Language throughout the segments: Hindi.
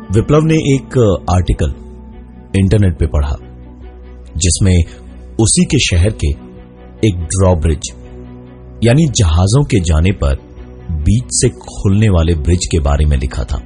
विप्लव ने एक आर्टिकल इंटरनेट पे पढ़ा जिसमें उसी के शहर के एक ड्रॉब्रिज यानी जहाजों के जाने पर बीच से खुलने वाले ब्रिज के बारे में लिखा था।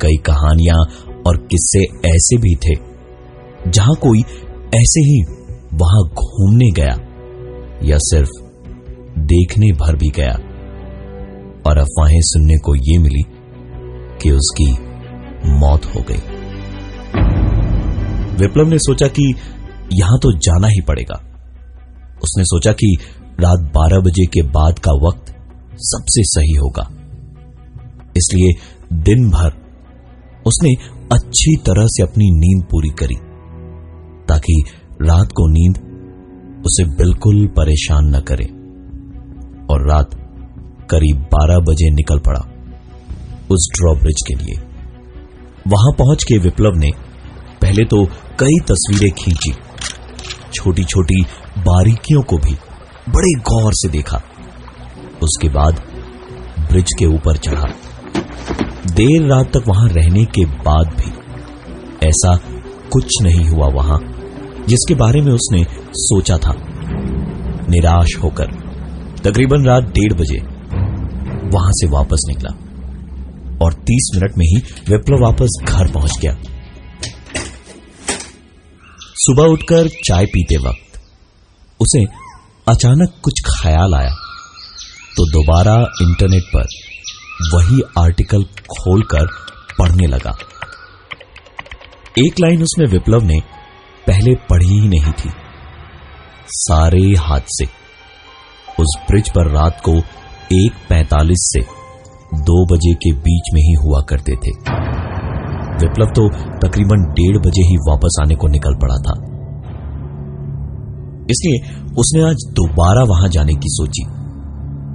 कई कहानियां और किस्से ऐसे भी थे जहां कोई ऐसे ही वहां घूमने गया या सिर्फ देखने भर भी गया और अफवाहें सुनने को ये मिली कि उसकी मौत हो गई। विप्लव ने सोचा कि यहां तो जाना ही पड़ेगा। उसने सोचा कि रात 12 बजे के बाद का वक्त सबसे सही होगा, इसलिए दिन भर उसने अच्छी तरह से अपनी नींद पूरी करी ताकि रात को नींद उसे बिल्कुल परेशान न करे। और रात करीब 12 बजे निकल पड़ा उस ड्रॉब्रिज के लिए। वहां पहुंच के विप्लव ने पहले तो कई तस्वीरें खींची, छोटी छोटी बारीकियों को भी बड़े गौर से देखा। उसके बाद ब्रिज के ऊपर चढ़ा। देर रात तक वहां रहने के बाद भी ऐसा कुछ नहीं हुआ वहां जिसके बारे में उसने सोचा था। निराश होकर तकरीबन रात 1:30 बजे वहां से वापस निकला और 30 मिनट में ही विप्लव वापस घर पहुंच गया। सुबह उठकर चाय पीते वक्त उसे अचानक कुछ ख्याल आया तो दोबारा इंटरनेट पर वही आर्टिकल खोलकर पढ़ने लगा। एक लाइन उसमें विप्लव ने पहले पढ़ी ही नहीं थी। सारे हादसे उस ब्रिज पर रात को 1:45 से 2 बजे के बीच में ही हुआ करते थे। विप्लव तो तकरीबन 1:30 बजे ही वापस आने को निकल पड़ा था, इसलिए उसने आज दोबारा वहां जाने की सोची।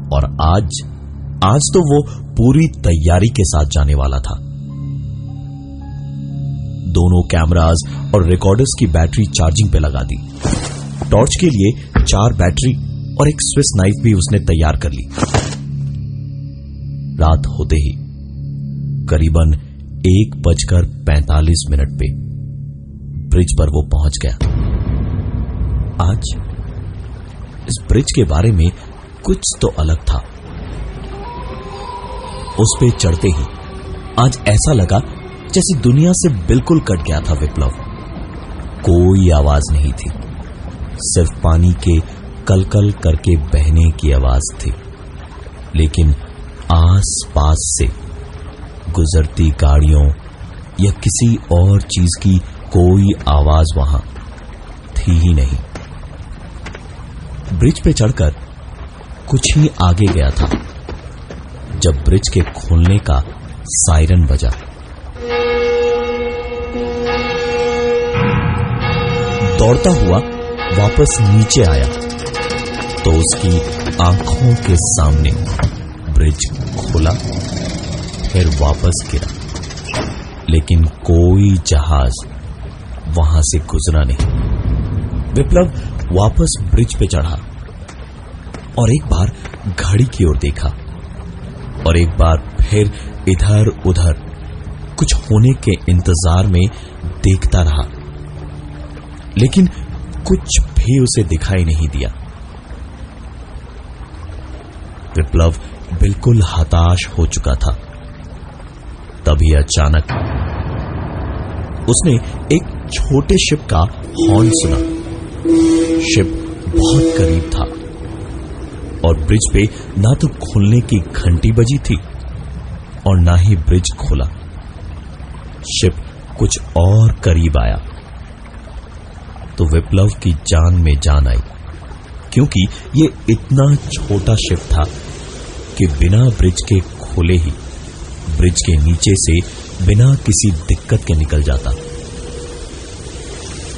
और आज तो वो पूरी तैयारी के साथ जाने वाला था। दोनों कैमरास और रिकॉर्डर्स की बैटरी चार्जिंग पे लगा दी। टॉर्च के लिए 4 बैटरी और एक स्विस नाइफ भी उसने तैयार कर ली। रात होते ही करीबन 1:45 पे ब्रिज पर वो पहुंच गया। आज इस ब्रिज के बारे में कुछ तो अलग था। उस पे चढ़ते ही आज ऐसा लगा जैसे दुनिया से बिल्कुल कट गया था विप्लव। कोई आवाज नहीं थी, सिर्फ पानी के कलकल करके बहने की आवाज थी। लेकिन आस-पास से गुजरती गाड़ियों या किसी और चीज की कोई आवाज वहां थी ही नहीं। ब्रिज पे चढ़कर कुछ ही आगे गया था जब ब्रिज के खुलने का सायरन बजा। दौड़ता हुआ वापस नीचे आया तो उसकी आंखों के सामने ब्रिज खुला, फिर वापस गिरा, लेकिन कोई जहाज वहां से गुजरा नहीं। विप्लव वापस ब्रिज पे चढ़ा और एक बार घड़ी की ओर देखा और एक बार फिर इधर उधर कुछ होने के इंतजार में देखता रहा, लेकिन कुछ भी उसे दिखाई नहीं दिया। विप्लव बिल्कुल हताश हो चुका था। तभी अचानक उसने एक छोटे शिप का हॉर्न सुना। शिप बहुत करीब था और ब्रिज पे ना तो खुलने की घंटी बजी थी और ना ही ब्रिज खुला। शिप कुछ और करीब आया तो विप्लव की जान में जान आई, क्योंकि ये इतना छोटा शिप था कि बिना ब्रिज के खुले ही ब्रिज के नीचे से बिना किसी दिक्कत के निकल जाता।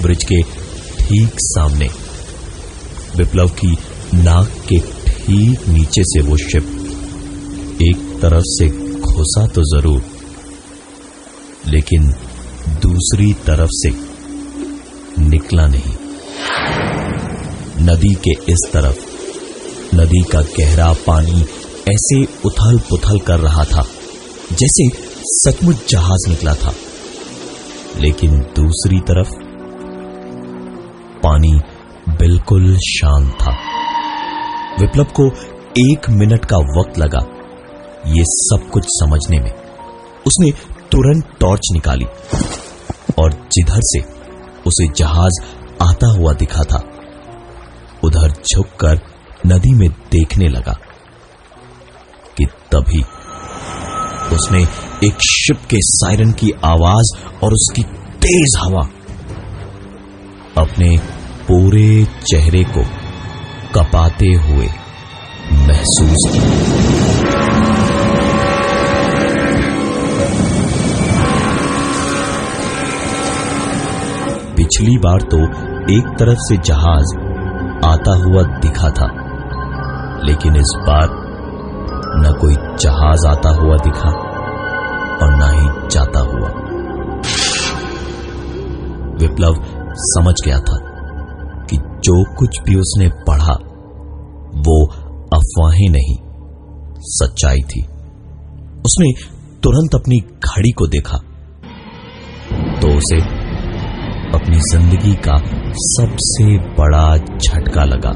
ब्रिज के ठीक सामने विप्लव की नाक के ठीक नीचे से वो शिप एक तरफ से घुसा तो जरूर, लेकिन दूसरी तरफ से निकला नहीं। नदी के इस तरफ नदी का गहरा पानी ऐसे उथल पुथल कर रहा था जैसे सचमुच जहाज निकला था, लेकिन दूसरी तरफ पानी बिल्कुल शांत था। विप्लव को 1 मिनट का वक्त लगा ये सब कुछ समझने में। उसने तुरंत टॉर्च निकाली और जिधर से उसे जहाज आता हुआ दिखा था उधर झुककर नदी में देखने लगा कि तभी उसने एक शिप के सायरन की आवाज और उसकी तेज हवा अपने पूरे चेहरे को कपाते हुए महसूस किया। पिछली बार तो एक तरफ से जहाज आता हुआ दिखा था, लेकिन इस बार न कोई जहाज आता हुआ दिखा और न ही जाता हुआ। विप्लव समझ गया था कि जो कुछ भी उसने पढ़ा वो अफवाहें नहीं, सच्चाई थी। उसने तुरंत अपनी घड़ी को देखा तो उसे अपनी जिंदगी का सबसे बड़ा झटका लगा।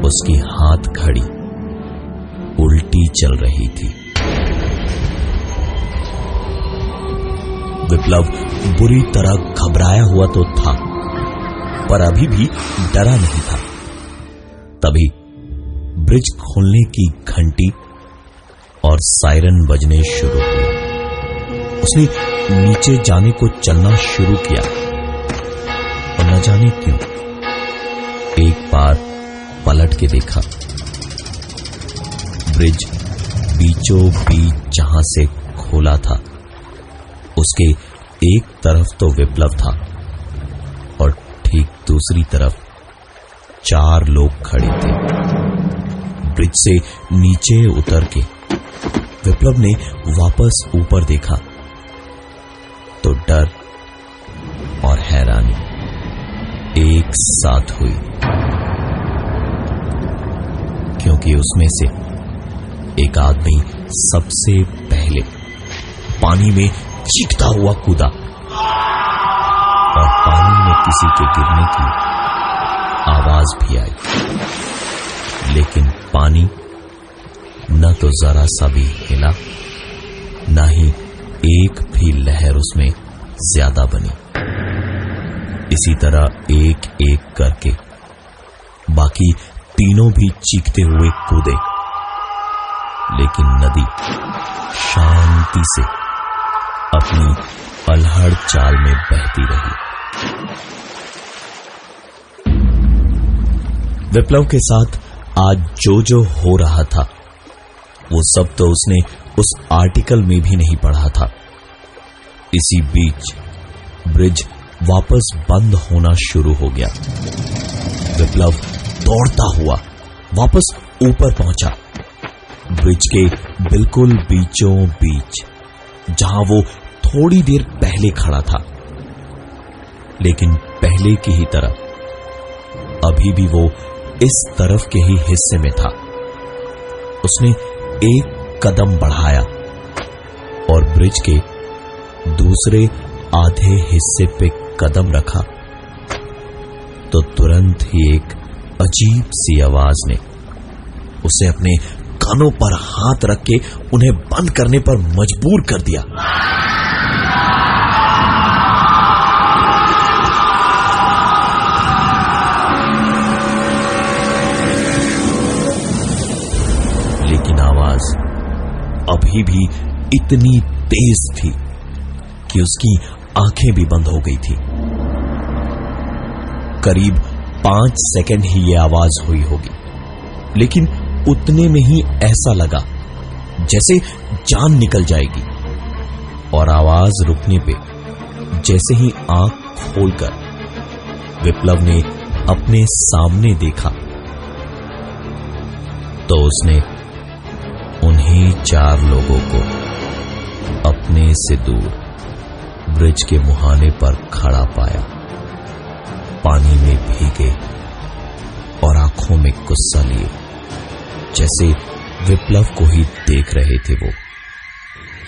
उसकी हाथ घड़ी उल्टी चल रही थी। विप्लव बुरी तरह घबराया हुआ तो था, पर अभी भी डरा नहीं था। तभी ब्रिज खोलने की घंटी और सायरन बजने शुरू हुए। उसने नीचे जाने को चलना शुरू किया और न जाने क्यों एक बार पलट के देखा। ब्रिज बीचों बीच जहां से खोला था उसके एक तरफ तो विप्लव था और ठीक दूसरी तरफ 4 लोग खड़े थे। ब्रिज से नीचे उतर के विप्लव ने वापस ऊपर देखा तो डर और हैरानी एक साथ हुई, क्योंकि उसमें से एक आदमी सबसे पहले पानी में चीखता हुआ कूदा और पानी में किसी के गिरने की आवाज भी आई, लेकिन पानी न तो जरा सा भी हिला, न ही एक भी लहर उसमें ज्यादा बनी। इसी तरह एक एक करके बाकी तीनों भी चीखते हुए कूदे, लेकिन नदी शांति से अपनी अलहड़ चाल में बहती रही। विप्लव के साथ आज जो हो रहा था वो सब तो उसने उस आर्टिकल में भी नहीं पढ़ा था। इसी बीच ब्रिज वापस बंद होना शुरू हो गया। विप्लव दौड़ता हुआ वापस ऊपर पहुंचा, ब्रिज के बिल्कुल बीचों बीच जहां वो थोड़ी देर पहले खड़ा था। लेकिन पहले की ही तरह अभी भी वो इस तरफ के ही हिस्से में था। उसने एक कदम बढ़ाया और ब्रिज के दूसरे आधे हिस्से पे कदम रखा तो तुरंत ही एक अजीब सी आवाज ने उसे अपने कानों पर हाथ रख के उन्हें बंद करने पर मजबूर कर दिया। लेकिन आवाज अभी भी इतनी तेज थी कि उसकी आंखें भी बंद हो गई थी। करीब 5 सेकंड ही यह आवाज हुई होगी, लेकिन उतने में ही ऐसा लगा जैसे जान निकल जाएगी। और आवाज रुकने पे जैसे ही आंख खोलकर विप्लव ने अपने सामने देखा तो उसने उन्हीं 4 लोगों को अपने से दूर ब्रिज के मुहाने पर खड़ा पाया, पानी में भीगे और आंखों में गुस्सा लिए, जैसे विप्लव को ही देख रहे थे। वो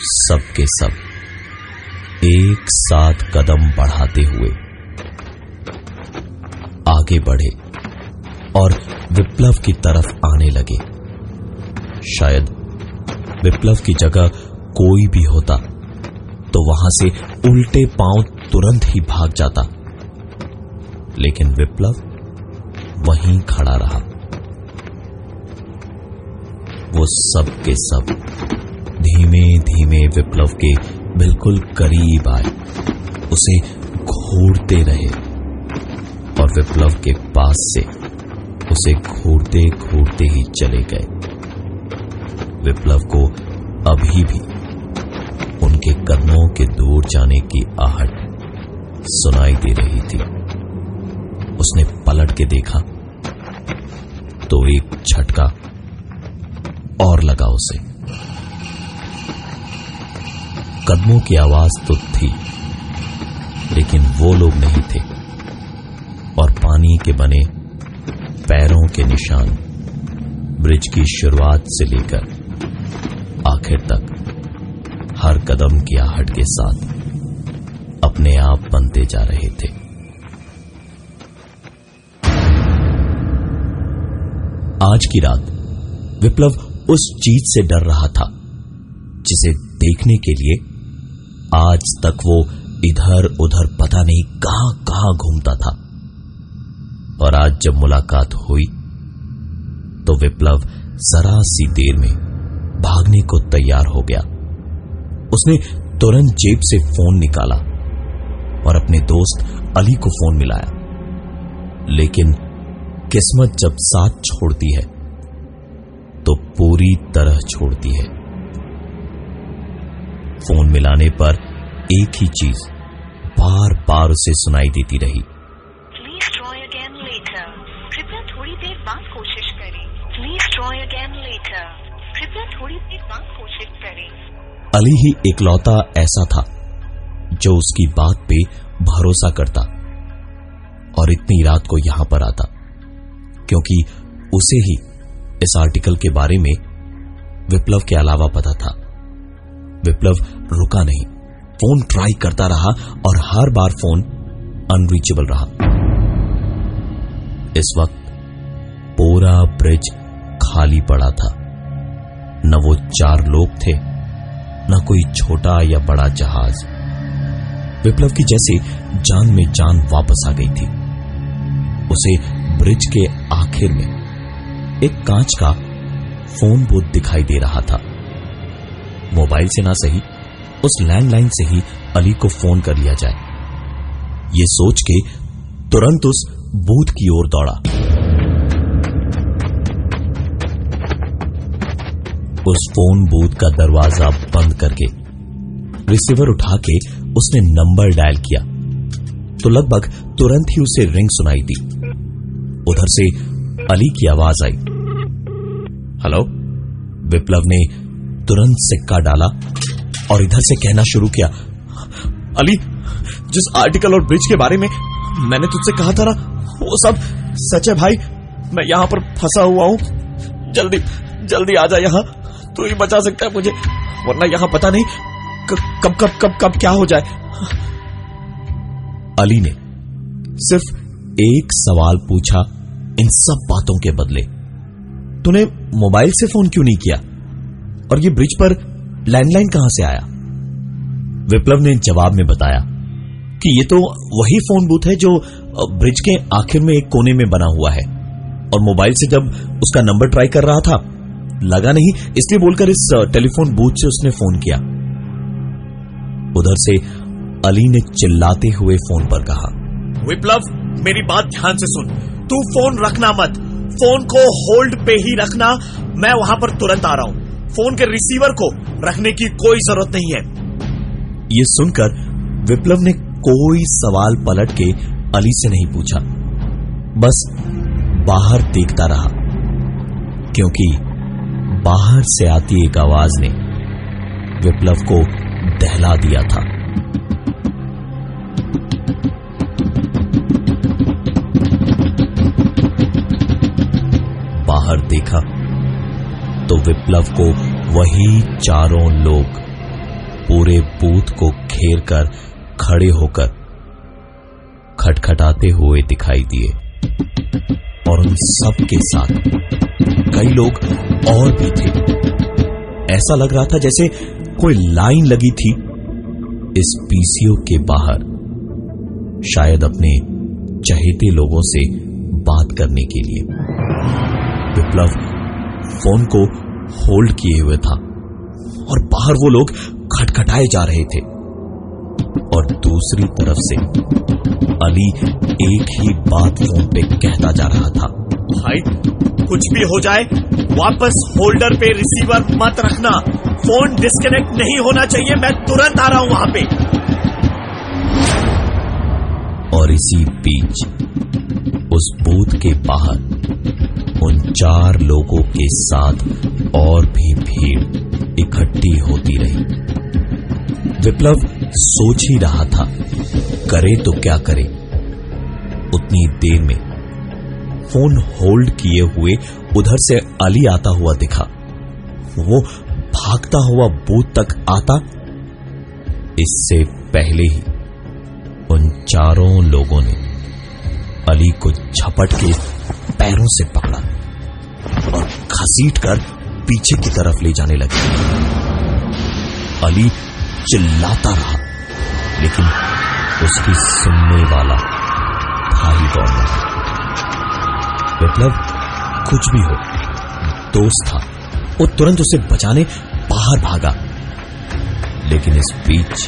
सब के सब एक साथ कदम बढ़ाते हुए आगे बढ़े और विप्लव की तरफ आने लगे। शायद विप्लव की जगह कोई भी होता तो वहां से उल्टे पांव तुरंत ही भाग जाता, लेकिन विप्लव वहीं खड़ा रहा। वो सब के सब धीमे धीमे विप्लव के बिल्कुल करीब आए, उसे घूरते रहे और विप्लव के पास से उसे घूरते घूरते ही चले गए। विप्लव को अभी भी उनके कदमों के दूर जाने की आहट सुनाई दे रही थी। उसने पलट के देखा तो एक झटका और लगा उसे। कदमों की आवाज तो थी, लेकिन वो लोग नहीं थे और पानी के बने पैरों के निशान ब्रिज की शुरुआत से लेकर आखिर तक हर कदम की आहट के साथ अपने आप बनते जा रहे थे। आज की रात विप्लव उस चीज से डर रहा था जिसे देखने के लिए आज तक वो इधर उधर पता नहीं कहां कहां घूमता था। और आज जब मुलाकात हुई तो विप्लव जरा सी देर में भागने को तैयार हो गया। उसने तुरंत जेब से फोन निकाला और अपने दोस्त अली को फोन मिलाया, लेकिन किस्मत जब साथ छोड़ती है तो पूरी तरह छोड़ती है। फोन मिलाने पर एक ही चीज बार बार उसे सुनाई देती रही, प्लीज ट्राई अगेन लेटर, कृपया थोड़ी देर बाद कोशिश करें। प्लीज ट्राई अगेन लेटर, कृपया थोड़ी देर बाद कोशिश करें। अली ही इकलौता ऐसा था जो उसकी बात पे भरोसा करता और इतनी रात को यहां पर आता, क्योंकि उसे ही इस आर्टिकल के बारे में विप्लव के अलावा पता था। विप्लव रुका नहीं, फोन ट्राई करता रहा और हर बार फोन अनरीचेबल रहा। इस वक्त पूरा ब्रिज खाली पड़ा था। न वो 4 लोग थे, न कोई छोटा या बड़ा जहाज। विप्लव की जैसे जान में जान वापस आ गई थी। उसे ब्रिज के आखिर में एक कांच का फोन बूथ दिखाई दे रहा था। मोबाइल से ना सही उस लैंडलाइन से ही अली को फोन कर लिया जाए, ये सोच के तुरंत उस बूथ की ओर दौड़ा। उस फोन बूथ का दरवाजा बंद करके रिसीवर उठा के उसने नंबर डायल किया तो लगभग तुरंत ही उसे रिंग सुनाई दी। उधर से अली की आवाज आई, हेलो। विप्लव ने तुरंत सिक्का डाला और इधर से कहना शुरू किया, अली, जिस आर्टिकल और ब्रिज के बारे में मैंने तुझसे कहा था ना, वो सब सच है भाई। मैं यहां पर फंसा हुआ हूं, जल्दी जल्दी आ जा यहां, तू ही बचा सकता है मुझे, वरना यहां पता नहीं कब कब कब कब क्या हो जाए। अली ने सिर्फ एक सवाल पूछा इन सब बातों के बदले, तूने मोबाइल से फोन क्यों नहीं किया और ये ब्रिज पर लैंडलाइन कहां से आया? विप्लव ने जवाब में बताया कि ये तो वही फोन बूथ है जो ब्रिज के आखिर में एक कोने में बना हुआ है, और मोबाइल से जब उसका नंबर ट्राई कर रहा था लगा नहीं, इसलिए बोलकर इस टेलीफोन बूथ से उसने फोन किया। उधर से अली ने चिल्लाते हुए फोन पर कहा, विप्लव, मेरी बात ध्यान से सुन, तू फोन रखना मत, फोन को होल्ड पे ही रखना, मैं वहां पर तुरंत आ रहा हूं, फोन के रिसीवर को रखने की कोई जरूरत नहीं है। ये सुनकर विप्लव ने कोई सवाल पलट के अली से नहीं पूछा, बस बाहर देखता रहा, क्योंकि बाहर से आती एक आवाज ने विप्लव को दहला दिया था। बाहर देखा तो विप्लव को वही चारों लोग पूरे बूथ को घेर कर खड़े होकर खटखटाते हुए दिखाई दिए और उन सब के साथ कई लोग और भी थे। ऐसा लग रहा था जैसे कोई लाइन लगी थी इस पीसीओ के बाहर, शायद अपने चहेते लोगों से बात करने के लिए। विप्लव फोन को होल्ड किए हुए था और बाहर वो लोग खटखटाए जा रहे थे और दूसरी तरफ से अली एक ही बात फोन पे कहता जा रहा था, भाई कुछ भी हो जाए वापस होल्डर पे रिसीवर मत रखना, फोन डिस्कनेक्ट नहीं होना चाहिए, मैं तुरंत आ रहा हूं वहां पे। और इसी बीच उस बूथ के बाहर उन 4 लोगों के साथ और भी भीड़ इकट्ठी होती रही। विप्लव सोच ही रहा था करे तो क्या करे। उतनी देर में फोन होल्ड किए हुए उधर से अली आता हुआ दिखा। वो भागता हुआ बूथ तक आता, इससे पहले ही उन 4 लोगों ने अली को झपट के पैरों से पकड़ा और घसीट कर पीछे की तरफ ले जाने लगे। अली चिल्लाता रहा, लेकिन उसकी सुनने वाला था ही कौन। विप्लव कुछ भी हो दोस्त था, वो तुरंत उसे बचाने बाहर भागा, लेकिन इस बीच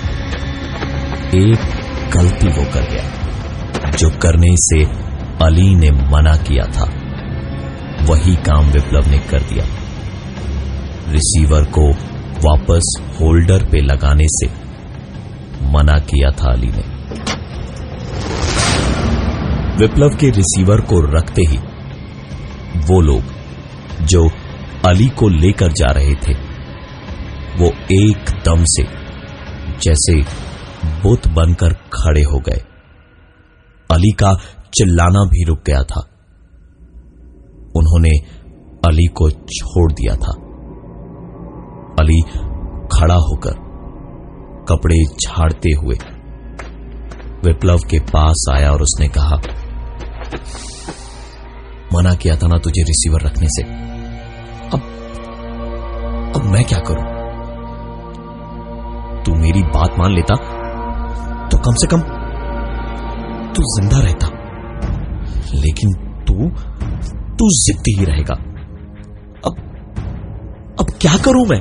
एक गलती वो कर गया जो करने से अली ने मना किया था। वही काम विप्लव ने कर दिया। रिसीवर को वापस होल्डर पे लगाने से मना किया था अली ने। विप्लव के रिसीवर को रखते ही वो लोग जो अली को लेकर जा रहे थे वो एकदम से जैसे बुत बनकर खड़े हो गए। अली का चिल्लाना भी रुक गया था। उन्होंने अली को छोड़ दिया था। अली खड़ा होकर कपड़े झाड़ते हुए विप्लव के पास आया और उसने कहा, मना किया था ना तुझे रिसीवर रखने से, अब मैं क्या करूं? तू मेरी बात मान लेता तो कम से कम तू जिंदा रहता, लेकिन तू जिद्दी ही रहेगा। अब क्या करूं मैं?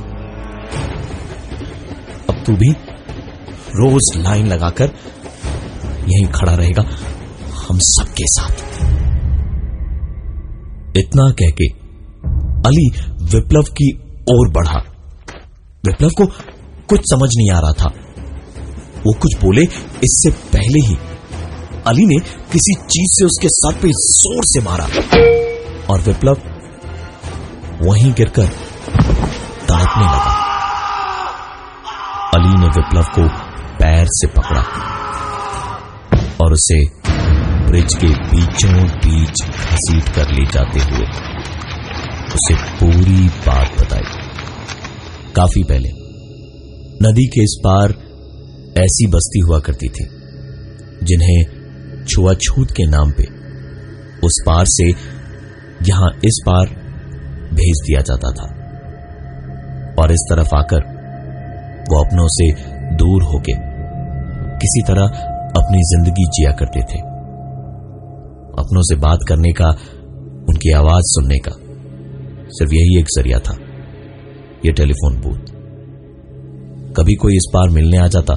अब तू भी रोज लाइन लगाकर यहीं खड़ा रहेगा हम सबके साथ। इतना कहके अली विप्लव की ओर बढ़ा। विप्लव को कुछ समझ नहीं आ रहा था। वो कुछ बोले इससे पहले ही अली ने किसी चीज से उसके सर पे जोर से मारा और विप्लव वहीं गिरकर तड़पने लगा। अली ने विप्लव को पैर से पकड़ा और उसे ब्रिज के बीचों बीच घसीट कर ले जाते हुए उसे पूरी बात बताई। काफी पहले नदी के इस पार ऐसी बस्ती हुआ करती थी जिन्हें छुआछूत के नाम पे उस पार से यहां इस पार भेज दिया जाता था और इस तरफ आकर वो अपनों से दूर होके किसी तरह अपनी जिंदगी जिया करते थे। अपनों से बात करने का, उनकी आवाज सुनने का सिर्फ यही एक जरिया था, ये टेलीफोन बूथ। कभी कोई इस पार मिलने आ जाता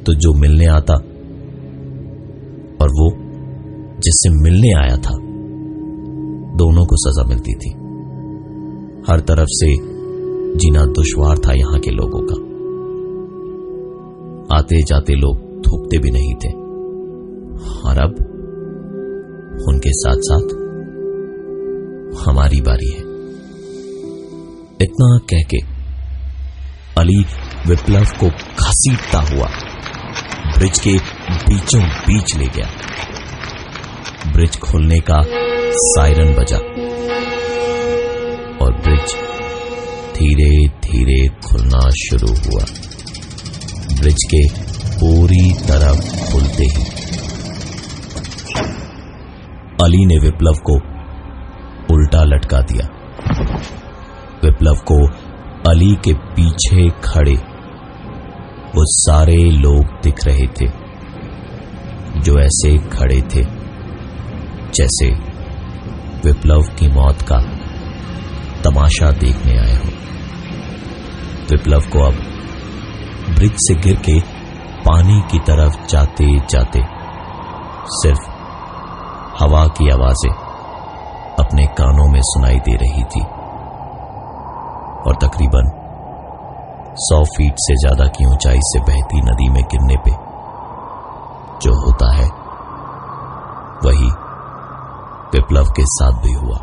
तो जो मिलने आता और वो जिससे मिलने आया था, दोनों को सजा मिलती थी। हर तरफ से जीना दुश्वार था यहां के लोगों का। आते जाते लोग थूकते भी नहीं थे और अब उनके साथ साथ हमारी बारी है। इतना कहके अली विप्लव को घसीटता हुआ ब्रिज के बीचों बीच ले गया। ब्रिज खुलने का सायरन बजा और ब्रिज धीरे धीरे खुलना शुरू हुआ। हिचके पूरी तरह खुलते ही अली ने विप्लव को उल्टा लटका दिया। विप्लव को अली के पीछे खड़े वो सारे लोग दिख रहे थे जो ऐसे खड़े थे जैसे विप्लव की मौत का तमाशा देखने आए हो। विप्लव को अब ब्रिज से गिर के पानी की तरफ जाते जाते सिर्फ हवा की आवाजें अपने कानों में सुनाई दे रही थी और तकरीबन 100 फीट से ज्यादा की ऊंचाई से बहती नदी में गिरने पे जो होता है वही विप्लव के साथ भी हुआ।